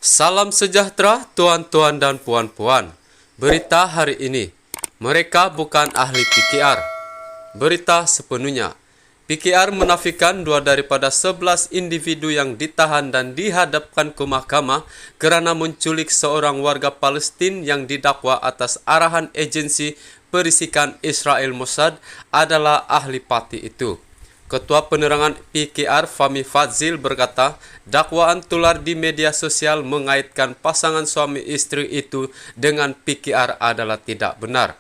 Salam sejahtera tuan-tuan dan puan-puan. Berita hari ini, mereka bukan ahli PKR. Berita sepenuhnya, PKR menafikan 2 daripada 11 individu yang ditahan dan dihadapkan ke mahkamah kerana menculik seorang warga Palestin yang didakwa atas arahan agensi perisikan Israel Mossad adalah ahli parti itu. Ketua Penerangan PKR Fahmi Fadzil berkata, dakwaan tular di media sosial mengaitkan pasangan suami istri itu dengan PKR adalah tidak benar.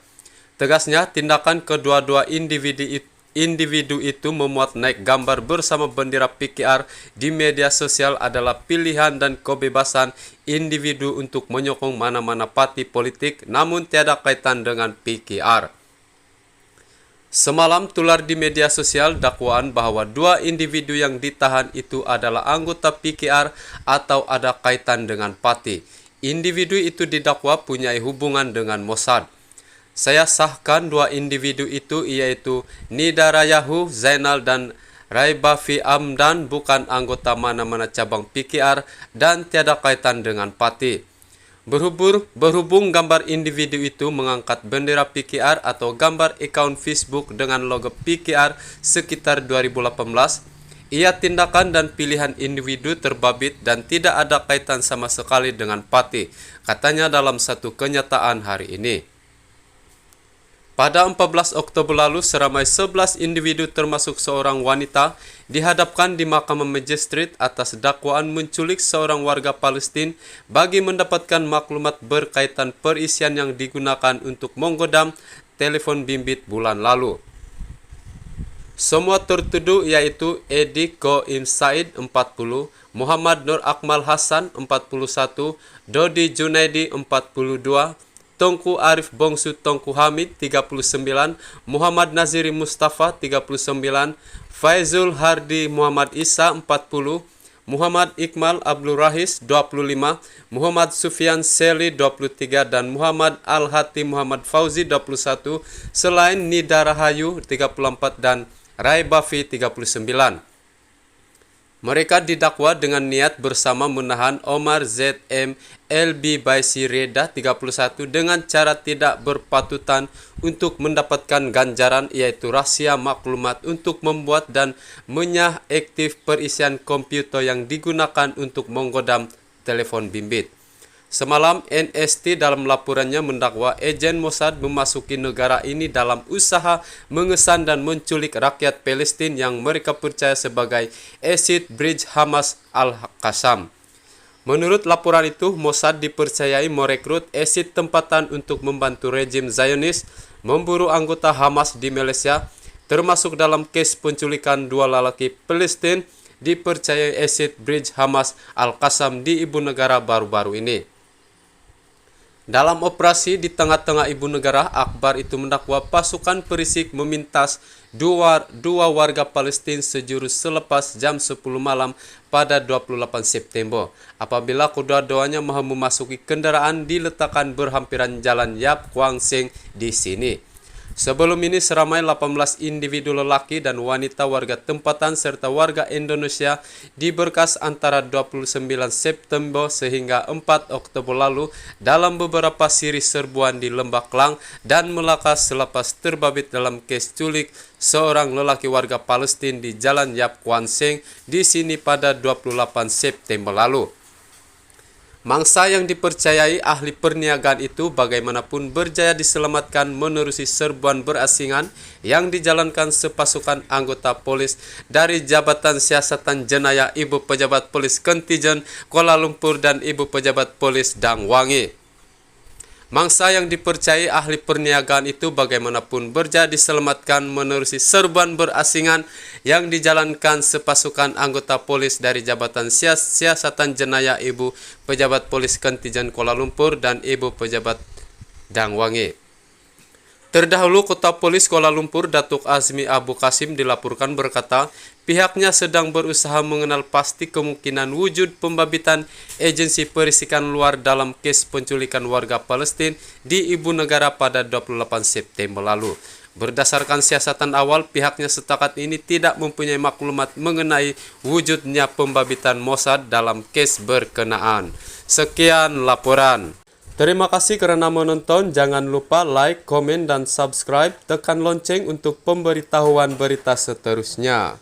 Tegasnya, tindakan kedua-dua individu itu memuat naik gambar bersama bendera PKR di media sosial adalah pilihan dan kebebasan individu untuk menyokong mana-mana parti politik namun tiada kaitan dengan PKR. Semalam tular di media sosial dakwaan bahwa 2 individu yang ditahan itu adalah anggota PKR atau ada kaitan dengan parti. Individu itu didakwa punya hubungan dengan Mossad. Saya sahkan 2 individu itu yaitu Nida Rayahu Zainal dan Raibafi Amdan bukan anggota mana-mana cabang PKR dan tiada kaitan dengan parti. Berhubung gambar individu itu mengangkat bendera PKR atau gambar akaun Facebook dengan logo PKR sekitar 2018, ia tindakan dan pilihan individu terbabit dan tidak ada kaitan sama sekali dengan parti, katanya dalam satu kenyataan hari ini. Pada 14 Oktober lalu, seramai 11 individu termasuk seorang wanita dihadapkan di Mahkamah Magistrate atas dakwaan menculik seorang warga Palestin bagi mendapatkan maklumat berkaitan perisian yang digunakan untuk menggodam telefon bimbit bulan lalu. Semua tertuduh yaitu Edi Qoim Said 40, Muhammad Nur Akmal Hasan 41, Dodi Junaidi 42, Tengku Arif Bongsu Tengku Hamid 39, Muhammad Naziri Mustafa 39, Faizul Hardi Muhammad Isa 40, Muhammad Iqmal Abdul Rahis 25, Muhammad Sufyan Seli 23 dan Muhammad Al-Hati Muhammad Fauzi 21, selain Nida Rahayu 34 dan Raibafi 39. Mereka didakwa dengan niat bersama menahan Omar ZM LB Baisi Reda 31 dengan cara tidak berpatutan untuk mendapatkan ganjaran yaitu rahsia maklumat untuk membuat dan menyah aktif perisian komputer yang digunakan untuk menggodam telepon bimbit. Semalam, NST dalam laporannya mendakwa agen Mossad memasuki negara ini dalam usaha mengesan dan menculik rakyat Palestin yang mereka percaya sebagai asid Bridge Hamas Al-Qassam. Menurut laporan itu, Mossad dipercayai merekrut asid tempatan untuk membantu rejim Zionis memburu anggota Hamas di Malaysia, termasuk dalam kes penculikan 2 lelaki Palestin dipercayai asid Bridge Hamas Al-Qassam di ibu negara baru-baru ini. Dalam operasi di tengah-tengah ibu negara, Akbar itu mendakwa pasukan perisik memintas dua warga Palestin sejurus selepas jam 10 malam pada 28 September. Apabila kedua-duanya mahu memasuki kendaraan diletakkan berhampiran jalan Yap Kwang Seng di sini. Sebelum ini seramai 18 individu lelaki dan wanita warga tempatan serta warga Indonesia diberkas antara 29 September sehingga 4 Oktober lalu dalam beberapa siri serbuan di Lembah Klang dan Melaka selepas terbabit dalam kes culik seorang lelaki warga Palestin di Jalan Yap Kwang Seng di sini pada 28 September lalu. Mangsa yang dipercayai ahli perniagaan itu bagaimanapun berjaya diselamatkan menerusi serbuan berasingan yang dijalankan sepasukan anggota polis dari Jabatan Siasatan Jenayah Ibu Pejabat Polis Kontijen Kuala Lumpur dan Ibu Pejabat Polis Dang Wangi. Mangsa yang dipercayai ahli perniagaan itu bagaimanapun berjaya diselamatkan menerusi serbuan berasingan yang dijalankan sepasukan anggota polis dari Jabatan Siasatan Jenayah Ibu Pejabat Polis Kontijen Kuala Lumpur dan Ibu Pejabat Dang Wangi. Terdahulu, Kota Polis Kuala Lumpur Datuk Azmi Abu Kasim dilaporkan berkata, pihaknya sedang berusaha mengenal pasti kemungkinan wujud pembabitan agensi perisikan luar dalam kes penculikan warga Palestin di ibu negara pada 28 September lalu. Berdasarkan siasatan awal, pihaknya setakat ini tidak mempunyai maklumat mengenai wujudnya pembabitan Mossad dalam kes berkenaan. Sekian laporan. Terima kasih karena menonton. Jangan lupa like, komen, dan subscribe. Tekan lonceng untuk pemberitahuan berita seterusnya.